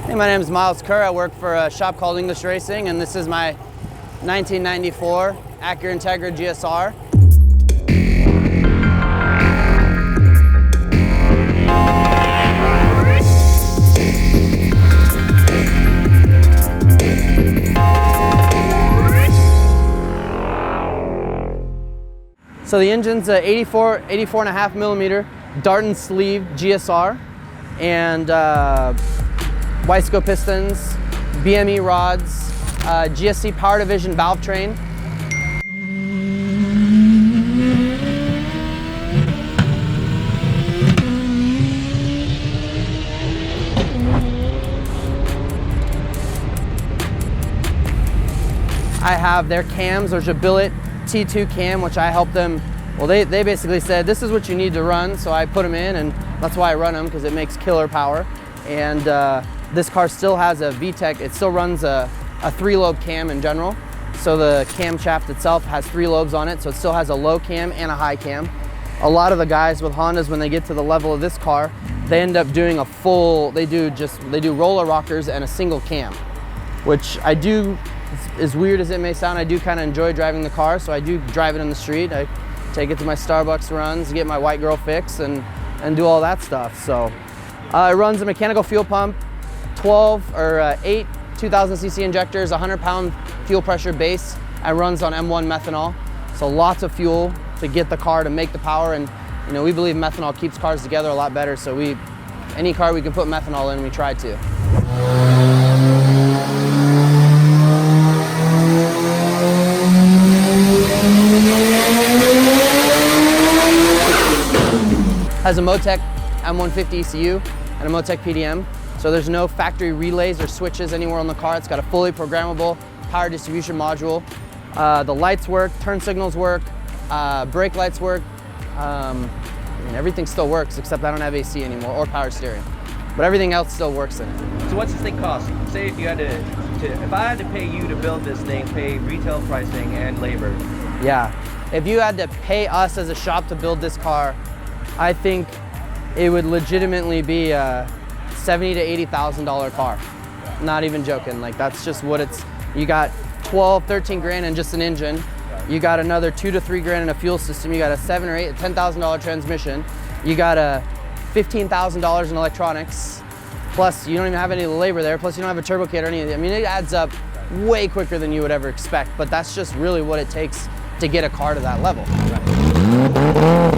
Hey, my name is Myles Kerr. I work for a shop called English Racing, and this is my 1994 Acura Integra GSR. So the engine's a 84.5 millimeter Darton sleeve GSR, and Wiseco pistons, BME rods, GSC power division valve train. I have their cams. There's a billet T2 cam, which I helped them. Well, they basically said, this is what you need to run, so I put them in, and that's why I run them, because it makes killer power. And this car still has a VTEC. It still runs a 3-lobe cam in general. So the camshaft itself has 3 lobes on it, so it still has a low cam and a high cam. A lot of the guys with Hondas, when they get to the level of this car, they end up doing a full, they do roller rockers and a single cam, which I do, as weird as it may sound, I do kind of enjoy driving the car, so I do drive it in the street. I take it to my Starbucks runs, get my white girl fix, and do all that stuff. So it runs a mechanical fuel pump, 8 2,000cc injectors, 100-pound fuel pressure base. It runs on M1 methanol, so lots of fuel to get the car to make the power. And you know, we believe methanol keeps cars together a lot better, so any car we can put methanol in, we try to. Has a Motec M150 ECU and a Motec PDM, so there's no factory relays or switches anywhere on the car. It's got a fully programmable power distribution module. The lights work, turn signals work, brake lights work. I mean, everything still works, except I don't have AC anymore or power steering, but everything else still works in it. So what's this thing cost? Say if you had if I had to pay you to build this thing, pay retail pricing and labor. Yeah, if you had to pay us as a shop to build this car, I think it would legitimately be a $70,000 to $80,000 car. Not even joking. Like, that's just what it's. You got 12, 13 grand in just an engine. You got another 2 to 3 grand in a fuel system. You got a $7,000 or $10,000 transmission. You got a $15,000 in electronics. Plus, you don't even have any of the labor there. Plus, you don't have a turbo kit or any of it. I mean, it adds up way quicker than you would ever expect. But that's just really what it takes to get a car to that level. Right.